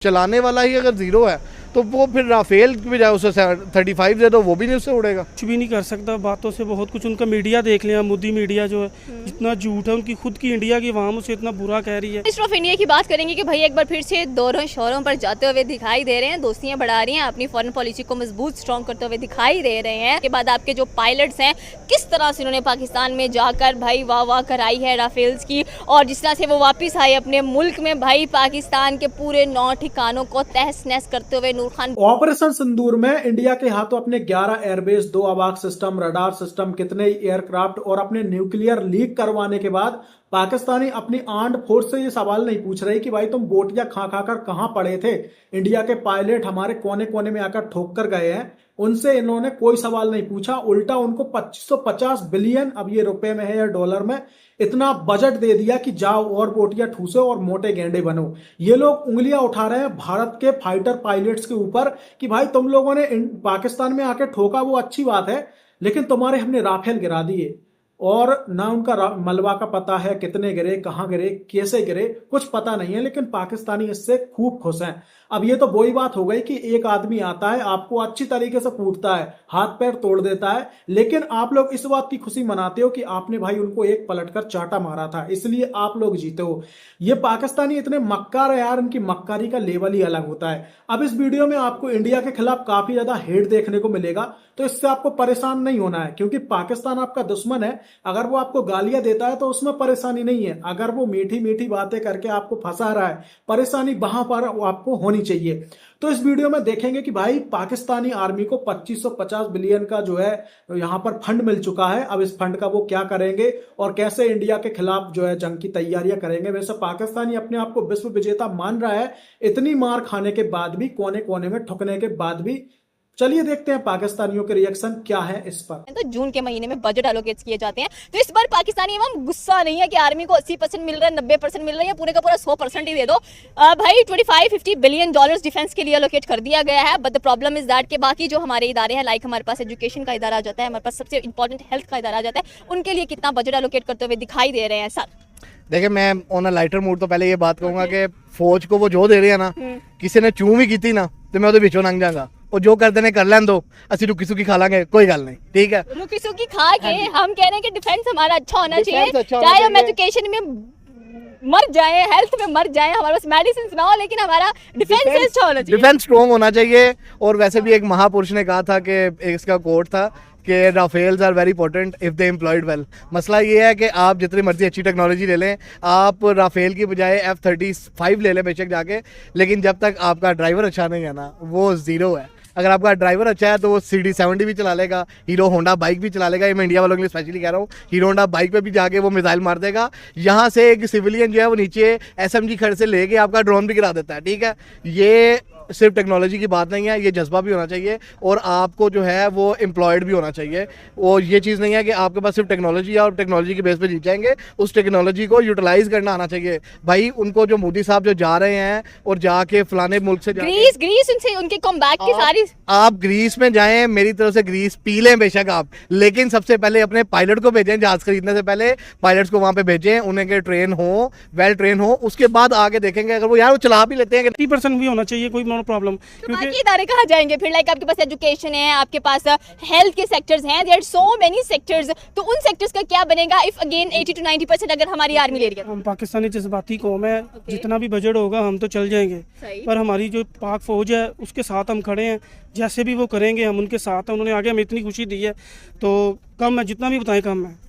चलाने वाला ही अगर जीरो है तो वो फिर राफेल की बजाय उसे 35 दे दो, वो भी नहीं उससे उड़ेगा। कुछ भी नहीं कर सकता, बातों से बहुत कुछ। उनका मीडिया देख लिया, मोदी मीडिया जो है जितना झूठ है, उनकी खुद की इंडिया की आवाम उसे इतना बुरा कह रही है। मिनिस्टर ऑफ इंडिया की बात करेंगे कि भाई एक बार फिर से दोनों शोरों पर जाते हुए दिखाई दे रहे हैं, दोस्तियां बढ़ा रही हैं, अपनी फॉरेन पॉलिसी को मजबूत स्ट्रॉन्ग करते हुए दिखाई दे रहे हैं। के बाद आपके जो पायलट्स हैं किस तरह से उन्होंने पाकिस्तान में जाकर भाई वाह वाह कराई है राफेल्स की, और जिस तरह से वो वापस आए अपने मुल्क में भाई पाकिस्तान के पूरे 9 ठिकानों को तहस नहस करते हुए नूर खान। ऑपरेशन सिंदूर में इंडिया के हाथों अपने 11 एयरबेस, 2 अवाक सिस्टम, रडार सिस्टम, कितने एयरक्राफ्ट और अपने न्यूक्लियर लीक करवाने के बाद पाकिस्तानी अपनी आर्म्ड फोर्स से ये सवाल नहीं पूछ रही कि भाई तुम बोटियां खा खा कर कहां पड़े थे, इंडिया के पायलट हमारे कोने कोने में आकर ठोक कर गए हैं। उनसे इन्होंने कोई सवाल नहीं पूछा, उल्टा उनको 2550 बिलियन, अब ये रुपए में है या डॉलर में, इतना बजट दे दिया कि जाओ और बोटियां ठूसो और मोटे गेंडे बनो। ये लोग उंगलियां उठा रहे हैं भारत के फाइटर पायलट्स के ऊपर कि भाई तुम लोगों ने पाकिस्तान में आके ठोका, वो अच्छी बात है, लेकिन तुम्हारे हमने राफेल गिरा दिए और ना उनका मलबा का पता है, कितने गिरे, कहां गिरे, कैसे गिरे, कुछ पता नहीं है, लेकिन पाकिस्तानी इससे खूब खुश हैं। अब ये तो वही बात हो गई कि एक आदमी आता है, आपको अच्छी तरीके से कूटता है, हाथ पैर तोड़ देता है, लेकिन आप लोग इस बात की खुशी मनाते हो कि आपने भाई उनको एक पलटकर चाटा मारा था, इसलिए आप लोग जीते हो। ये पाकिस्तानी इतने मक्कार है यार, इनकी मक्कारी का लेवल ही अलग होता है। अब इस वीडियो में आपको इंडिया के खिलाफ काफी ज्यादा हेट देखने को मिलेगा, तो इससे आपको परेशान नहीं होना है, क्योंकि पाकिस्तान आपका दुश्मन है। अगर वो आपको गालियां देता है तो उसमें परेशानी नहीं है, अगर वो मीठी मीठी बातें करके आपको फंसा रहा है, परेशानी वहां पर आपको होनी चाहिए। तो इस वीडियो में देखेंगे कि भाई पाकिस्तानी आर्मी को 2550 बिलियन का जो है यहां पर फंड मिल चुका है। अब इस फंड का वो क्या करेंगे और कैसे इंडिया के खिलाफ जो है जंग की तैयारियां करेंगे। वैसे पाकिस्तानी अपने आप को विश्व विजेता मान रहा है, इतनी मार खाने के बाद भी, कोने कोने में ठुकने के बाद भी। चलिए देखते हैं पाकिस्तानियों के रिएक्शन क्या है इस पर। तो जून के महीने में बजट एलोकेट किए जाते हैं, तो इस बार पाकिस्तानी एवं गुस्सा नहीं है कि आर्मी को 80% मिल रहा है, 90% मिल रहा है, पूरे का पूरा 100% ही दे दो। भाई 25-50 बिलियन डॉलर्स डिफेंस के लिए एलोकेट कर दिया गया है। But the problem is that कि बाकी जो हमारे इदारे हैं, लाइक हमारे पास एजुकेशन का इदारा आ जाता है, हमारे पास सबसे इंपॉर्टेंट हेल्थ का इदारा आ जाता है, उनके लिए कितना बजट एलोकेट करते हुए दिखाई दे रहे हैं सर। देखिए, मैं ऑन अ लाइटर मूड तो पहले ये बात कहूंगा कि फौज को वो जो दे रहे हैं ना, किसी ने चूं भी की थी ना तो मैं उधर बिचो लंघ जाऊंगा, और जो करते ने कर लें दो, असि रुकी सुखी खा लांगे, कोई गल नहीं, ठीक है। रुकी सुखी खा के हम कह रहे हैं कि डिफेंस हमारा अच्छा होना चाहिए, अच्छा चाहे हम एजुकेशन में मर जाए, हेल्थ में मर जाए, हमारे पास मेडिसिन ना हो, लेकिन हमारा डिफेंस अच्छा होना चाहिए, डिफेंस स्ट्रॉन्ग होना चाहिए। और वैसे भी एक महापुरुष ने कहा था कि इसका कोट था कि Rafales are very important if they employed well. मसला ये है कि आप जितनी मर्जी अच्छी टेक्नोलॉजी ले लें, आप राफेल की बजाय F-35 ले लें बेशक जाके, लेकिन जब तक आपका ड्राइवर अच्छा नहीं है ना, वो जीरो है। अगर आपका ड्राइवर अच्छा है तो वो CD-70 भी चला लेगा, हीरो होंडा बाइक भी चला लेगा। ये मैं इंडिया वालों के लिए स्पेशली कह रहा हूँ, हीरो होंडा बाइक पे भी जाके वो मिसाइल मार देगा। यहाँ से एक सिविलियन जो है वो नीचे SMG खड़ से लेके आपका ड्रोन भी गिरा देता है, ठीक है। ये सिर्फ टेक्नोलॉजी की बात नहीं है, ये जज्बा भी होना चाहिए और आपको जो है वो एम्प्लॉयड भी होना चाहिए। और ये चीज़ नहीं है कि आपके पास सिर्फ टेक्नोलॉजी है और टेक्नोलॉजी के बेस पे जीत जाएंगे, उस टेक्नोलॉजी को यूटिलाइज करना आना चाहिए। भाई उनको जो मोदी साहब जो जा रहे हैं और जाके फलाने मुल्क से ग्रीस उनसे उनके कमबैक की सारी, आप ग्रीस में जाएं, मेरी तरफ से ग्रीस पी लें बेशक आप, लेकिन सबसे पहले अपने पायलट को भेजें। जहाज खरीदने से पहले पायलट्स को वहां पे भेजें, उन्हें के ट्रेन हो, वेल ट्रेन हो, उसके बाद आगे देखेंगे। अगर वो यार वो चला भी लेते हैं 30% भी होना चाहिए, कोई प्रॉब्लम। तो बाकी इदारे कहाँ जाएंगे फिर? लाइक आपके पास एजुकेशन है, आपके पास हेल्थ के सेक्टर्स हैं, there are so many sectors, तो उन सेक्टर्स का क्या बनेगा इफ अगेन 80 to 90% अगर हमारी आर्मी ले रही है? हम पाकिस्तानी जज्बाती कौम है, जितना भी बजट होगा हम तो चल जाएंगे, पर हमारी जो पाक फौज है उसके साथ हम खड़े हैं, जैसे भी वो करेंगे हम उनके साथ हैं। उन्होंने आगे हमें इतनी खुशी दी है, तो कम है, जितना भी बताएं कम है।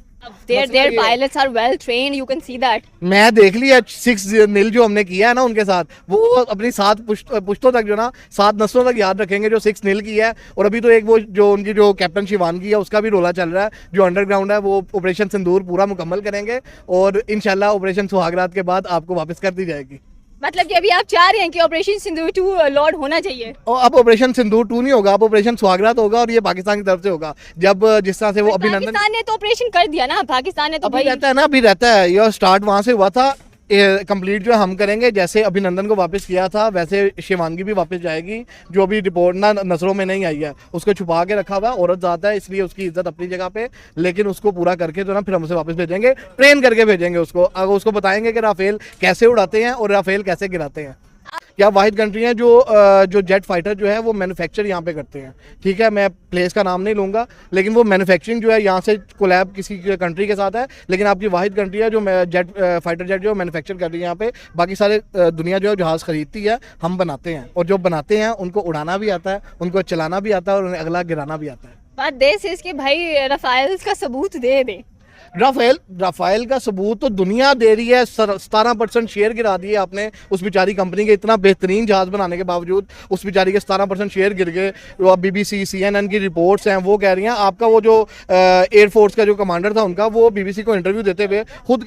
Their pilots are well trained, you can see that. मैं देख लिया 6 जो हमने किया है ना उनके साथ, वो अपनी 7 पुश्तों तक जो ना 7 नस्लों तक याद रखेंगे जो 6 की है। और अभी तो एक वो जो उनकी जो कैप्टन शिवानगी है उसका भी रोला चल रहा है, जो अंडरग्राउंड है, वो ऑपरेशन सिंदूर पूरा मुकम्मल करेंगे और इंशाल्लाह ऑपरेशन सुहागरात के बाद आपको वापस कर दी जाएगी। मतलब कि अभी आप चाह रहे हैं कि ऑपरेशन सिंदूर 2 लॉर्ड होना चाहिए, और अब ऑपरेशन सिंदूर 2 नहीं होगा, अब ऑपरेशन सुहागरात होगा, और ये पाकिस्तान की तरफ से होगा। जब जिस तरह से वो अभिनंदन, पाकिस्तान ने तो ऑपरेशन कर दिया ना, पाकिस्तान ने तो अभी रहता है ना, अभी रहता है, ये स्टार्ट वहां से हुआ था, कंप्लीट जो हम करेंगे। जैसे अभिनंदन को वापस किया था वैसे शिवानगी भी वापस जाएगी, जो अभी रिपोर्ट ना नजरों में नहीं आई है, उसको छुपा के रखा हुआ, औरत जाता है इसलिए उसकी इज्जत अपनी जगह पे, लेकिन उसको पूरा करके जो ना फिर हम उसे वापस भेजेंगे, ट्रेन करके भेजेंगे उसको। अगर उसको बताएंगे कि राफेल कैसे उड़ाते हैं और राफेल कैसे गिराते हैं। कि आप वाहिद कंट्री हैं जो जेट फाइटर जो है वो मैन्युफैक्चर यहाँ पे करते हैं, ठीक है। मैं प्लेस का नाम नहीं लूँगा, लेकिन वो मैन्युफैक्चरिंग जो है यहाँ से कोलैब किसी कंट्री के साथ है, लेकिन आपकी वाहिद कंट्री है जो जेट फाइटर जेट जो मैन्युफैक्चर कर रही है यहाँ पे। बाकी सारे दुनिया जो है जहाज़ खरीदती है, हम बनाते हैं, और जो बनाते हैं उनको उड़ाना भी आता है, उनको चलाना भी आता है, और उन्हें अगला गिराना भी आता है। बात देश है इसके भाई राफेल का सबूत दे दे। राफेल का सबूत तो दुनिया दे रही है। 17% शेयर गिरा दिए आपने उस बेचारी कंपनी के। इतना बेहतरीन जहाज़ बनाने के बावजूद उस बेचारी के 17% शेयर गिर गए। BBC CNN की रिपोर्ट्स हैं, वो कह रही हैं। आपका वो जो एयरफोर्स का जो कमांडर था उनका, वो BBC को इंटरव्यू देते हुए खुद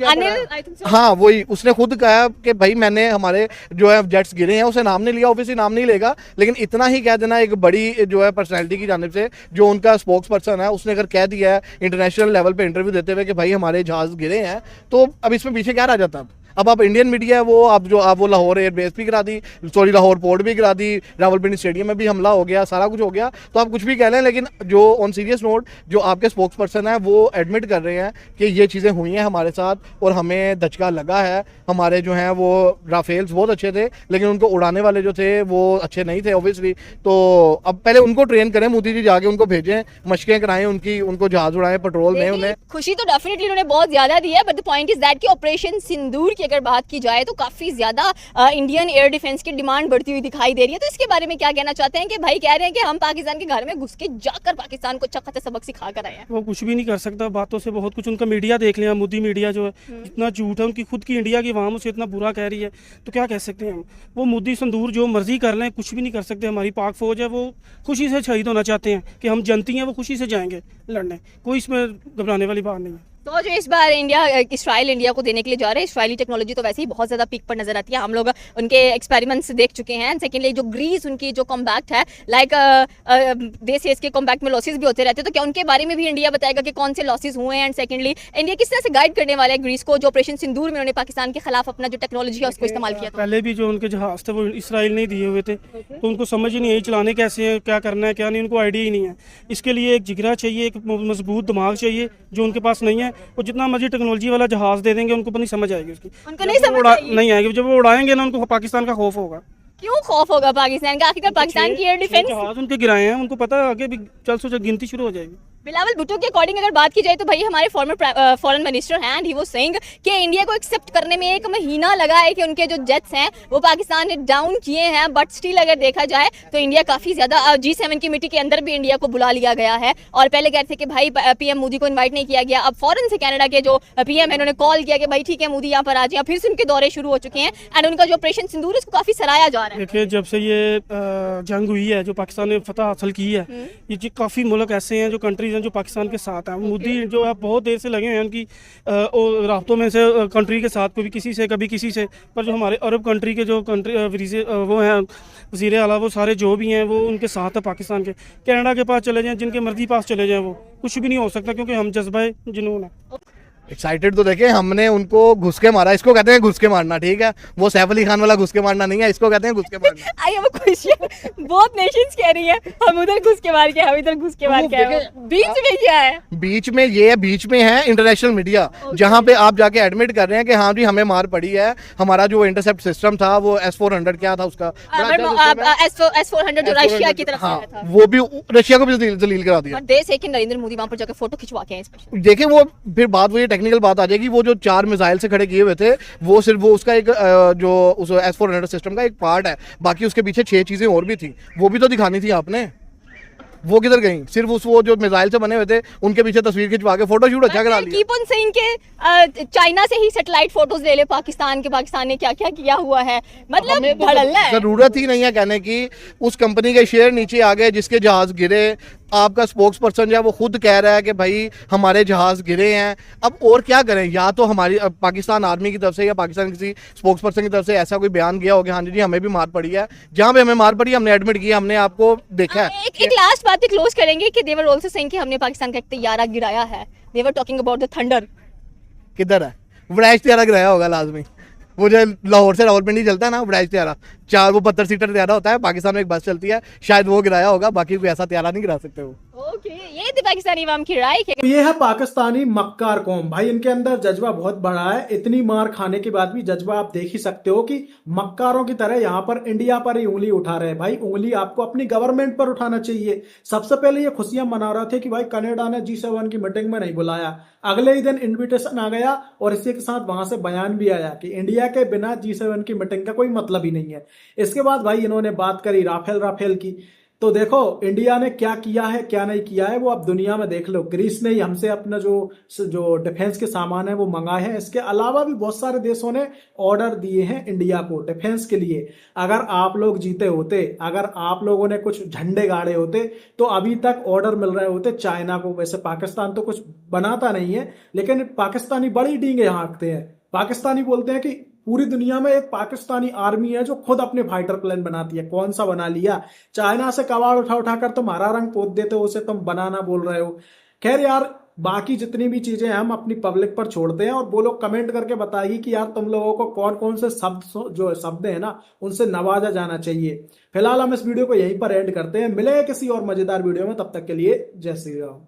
हाँ वही उसने खुद कहा कि भाई मैंने हमारे जो है जेट्स गिरे हैं, उसे नाम नहीं लिया, ऑब्वियसली नाम नहीं लेगा, लेकिन इतना ही कह देना एक बड़ी जो है पर्सनैलिटी की जानिब से, जो उनका स्पोक्स पर्सन है, उसने अगर कह दिया है इंटरनेशनल लेवल पे इंटरव्यू देते हुए कि भाई हमारे जहाज गिरे हैं, तो अब इसमें पीछे क्या रह जाता। अब आप इंडियन मीडिया है वो आप वो लाहौर एयरबेस भी गिरा दी, सॉरी लाहौर पोर्ट भी गिरा दी, रावलपिंडी स्टेडियम में भी हमला हो गया, सारा कुछ हो गया, तो आप कुछ भी कह लें, लेकिन जो ऑन सीरियस नोट जो आपके स्पोक्स पर्सन है वो एडमिट कर रहे हैं कि ये चीज़ें हुई हैं हमारे साथ और हमें धचका लगा है। हमारे जो हैं वो राफेल्स बहुत अच्छे थे, लेकिन उनको उड़ाने वाले जो थे वो अच्छे नहीं थे ऑब्वियसली। तो अब पहले उनको ट्रेन करें, मोदी जी जाके उनको भेजें, मशकें कराएं उनको जहाज़ उड़ाएं, पेट्रोल में उन्हें। खुशी तो डेफिनेटली उन्होंने बहुत ज्यादा दी है, but the point is that कि ऑपरेशन सिंदूर की अगर बात की जाए तो काफी ज्यादा इंडियन एयर डिफेंस की डिमांड बढ़ती हुई दिखाई दे रही है। तो इसके बारे में क्या कहना चाहते हैं कि भाई कह रहे हैं कि हम पाकिस्तान के घर में घुस के जाकर पाकिस्तान को अच्छा खासा सबक सिखा कर आए हैं। वो कुछ भी नहीं कर सकता, बातों से बहुत कुछ। उनका मीडिया देख लिया, मोदी मीडिया जो है इतना झूठ है, उनकी खुद की इंडिया की आवाम उसे इतना बुरा कह रही है, तो क्या कह सकते हैं हम। वो मोदी संदूर जो मर्जी कर लें, कुछ भी नहीं कर सकते। हमारी पाक फौज है वो खुशी से शहीद होना चाहते हैं कि हम जनती हैं, वो खुशी से जाएंगे लड़ने, कोई इसमें घबराने वाली बात नहीं है। तो जो इस बार इसराइल इंडिया को देने के लिए जा रहे हैं, इसराइली टेक्नोलॉजी तो वैसे ही बहुत ज़्यादा पीक पर नजर आती है, हम लोग उनके एक्सपेरिमेंट्स देख चुके हैं। सेकेंडली जो ग्रीस उनकी जो कॉम्बैक्ट है, लाइक देश इसके कॉम्बैक्ट में लॉसेस भी होते रहते हैं, तो क्या उनके बारे में भी इंडिया बताएगा कि कौन से लॉसेस हुए हैं। एंड सेकेंडली इंडिया किस तरह से गाइड करने वाला है ग्रीस को, जो ऑपरेशन सिंदूर में उन्होंने पाकिस्तान के खिलाफ अपना जो टेक्नोलॉजी है उसको इस्तेमाल किया था। पहले भी जो उनके जहाज थे वो इसराइल नहीं दिए हुए थे, तो उनको समझ ही नहीं है चलाने कैसे है, क्या करना है क्या नहीं, उनको आइडिया ही नहीं है। इसके लिए एक जिगरा चाहिए, एक मजबूत दिमाग चाहिए, जो उनके पास नहीं है। वो जितना मर्जी टेक्नोलॉजी वाला जहाज दे देंगे, उनको नहीं समझ आएगी उसकी, उनको नहीं समझ आएगी। नहीं आएगी। जब वो उड़ाएंगे ना, उनको पाकिस्तान का खौफ होगा। क्यों खौफ होगा पाकिस्तान का? आखिरकार पाकिस्तान की एयर डिफेंस जहाज उनके गिराए हैं, उनको पता है आगे भी चल सोच गिनती शुरू हो जाएगी। बिलावल भुट्टो के अकॉर्डिंग अगर बात की जाए तो भाई हमारे फॉरेन मिनिस्टर हैं, एंड ही वाज सेइंग कि इंडिया को एक्सेप्ट करने में 1 महीना लगा है कि उनके जो जेट्स हैं वो पाकिस्तान ने डाउन किए हैं, बट स्टिल अगर देखा जाए तो इंडिया काफ़ी ज़्यादा G7 की मीटिंग के अंदर भी इंडिया को बुला लिया गया है। और पहले कहते थे कि भाई PM मोदी को इन्वाइट नहीं किया गया, अब फॉरन से कनाडा के जो PM है उन्होंने कॉल किया कि भाई ठीक है मोदी यहाँ पर आ जाए। फिर से उनके दौरे शुरू हो चुके हैं, एंड उनका जो ऑपरेशन सिंदूर है उसको काफ़ी सराहा जा रहा है। देखिए, जब से ये जंग हुई है, जो पाकिस्तान ने फतह हासिल की है, ये काफ़ी मुल्क ऐसे हैं, जो कंट्रीज हैं जो पाकिस्तान के साथ हैं। मोदी जो है बहुत देर से लगे हुए हैं उनकी राब्तों में से कंट्री के साथ, कभी किसी से कभी किसी से। पर जो हमारे अरब कंट्री के जो वो हैं वज़ीर आला, वो सारे जो भी हैं वो उनके साथ है पाकिस्तान के। कनाडा के पास चले जाएं, जिनके मर्जी पास चले जाएं, वो कुछ भी नहीं हो सकता, क्योंकि हम जज्बा जुनून है। एक्साइटेड तो देखें, हमने उनको घुस के मारा, इसको कहते हैं घुस के मारना, ठीक है। वो सैफ अली खान वाला घुस के मारना नहीं है, इसको कहते हैं घुस के मारना। आई हैव अ क्वेश्चन, बहुत नेशंस कह रही है हम उधर घुस के मार के, हम इधर घुस के मार के, बीच में क्या है? बीच में ये है, बीच में है इंटरनेशनल मीडिया, जहां पे आप जाके एडमिट कर रहे हैं कि हाँ जी हमें मार पड़ी है। हमारा जो इंटरसेप्ट सिस्टम था वो S-400 क्या था उसका, S-400 जो रशिया की तरफ से आया था, वो भी रशिया को भी जलील करा दिया। देश है कि नरेंद्र मोदी वहां पर जाकर फोटो खिंचवा के आए। देखें वो फिर बात, वो ये टेक्निकल बात आ जाएगी। वो जो 4 मिसाइल से खड़े किए हुए थे, वो सिर्फ वो उसका एक जो उस S-400 सिस्टम का एक पार्ट है, बाकी उसके पीछे 6 चीजें और भी थी, वो भी तो दिखानी थी आपने। वो किधर गई? सिर्फ वो जो मिसाइल से बने हुए थे उनके पीछे तस्वीर खिंचवा के फोटो शूट अच्छा करा लिया। कीप ऑन सेइंग के चाइना से ही सैटेलाइट फोटोज ले ले पाकिस्तान के, पाकिस्तान ने क्या क्या किया हुआ है, मतलब भड़ल्ला है। जरूरत ही नहीं है कहने की। उस कंपनी के शेयर नीचे आ गए जिसके जहाज गिरे। आपका स्पोक्स पर्सन जो है वो खुद कह रहा है कि भाई हमारे जहाज गिरे हैं। अब और क्या करें? या तो हमारी पाकिस्तान आर्मी की तरफ से या पाकिस्तान किसी स्पोक्स पर्सन की तरफ से ऐसा कोई बयान गया हो कि हाँ जी हमें भी मार पड़ी है। जहाँ पे हमें मार पड़ी हमने एडमिट किया, हमने आपको देखा है। एक लास्ट बात क्लोज करेंगे कि दे वर आल्सो सेइंग कि हमने पाकिस्तान का एक तैयारा गिराया है। They were talking about the thunder. किधर है? फ्लैश तैयारा गिराया होगा लाजमी। वो जो लाहौर से रावलपिंडी चलता है ना वड़ैच त्यारा, 72 सीटर त्यारा होता है, पाकिस्तान में एक बस चलती है, शायद वो गिराया होगा, बाकी कोई ऐसा त्यारा नहीं गिरा सकते वो। ओके, ये थी पाकिस्तानी अवाम की राय कि तो ये है पाकिस्तानी मक्कार कौम। भाई इनके अंदर जज्बा बहुत बड़ा है। इतनी मार खाने के बाद भी जज्बा आप देख ही सकते हो कि मक्कारों की तरह यहाँ पर इंडिया पर ही उंगली उठा रहे हैं। भाई उंगली आपको अपनी गवर्नमेंट पर उठाना चाहिए। सबसे पहले ये खुशियां मना रहे थे कि भाई कनाडा ने G7 की मीटिंग में नहीं बुलाया, अगले ही दिन इन्विटेशन आ गया और इसी के साथ वहां से बयान भी आया कि इंडिया के बिना G7 की मीटिंग का कोई मतलब ही नहीं है। इसके बाद भाई इन्होंने बात करी राफेल की। तो देखो इंडिया ने क्या किया है क्या नहीं किया है वो अब दुनिया में देख लो। ग्रीस ने ही हमसे अपना जो डिफेंस के सामान है वो मंगाए हैं। इसके अलावा भी बहुत सारे देशों ने ऑर्डर दिए हैं इंडिया को डिफेंस के लिए। अगर आप लोग जीते होते, अगर आप लोगों ने कुछ झंडे गाड़े होते तो अभी तक ऑर्डर मिल रहे होते चाइना को। वैसे पाकिस्तान तो कुछ बनाता नहीं है, लेकिन पाकिस्तानी बड़ी डींगे हाँकते हैं। पाकिस्तानी बोलते हैं कि पूरी दुनिया में एक पाकिस्तानी आर्मी है जो खुद अपने फाइटर प्लेन बनाती है। कौन सा बना लिया? चाइना से कबाड़ उठा उठा कर तुम हरा रंग पोत देते हो, उसे तुम बनाना बोल रहे हो। खैर यार, बाकी जितनी भी चीजें हम अपनी पब्लिक पर छोड़ते हैं और वो लोग कमेंट करके बताएगी कि यार तुम लोगों को कौन कौन से जो शब्द है ना उनसे नवाजा जाना चाहिए। फिलहाल हम इस वीडियो को यहीं पर एंड करते हैं। मिलेंगे किसी और मजेदार वीडियो में, तब तक के लिए जय श्री राम।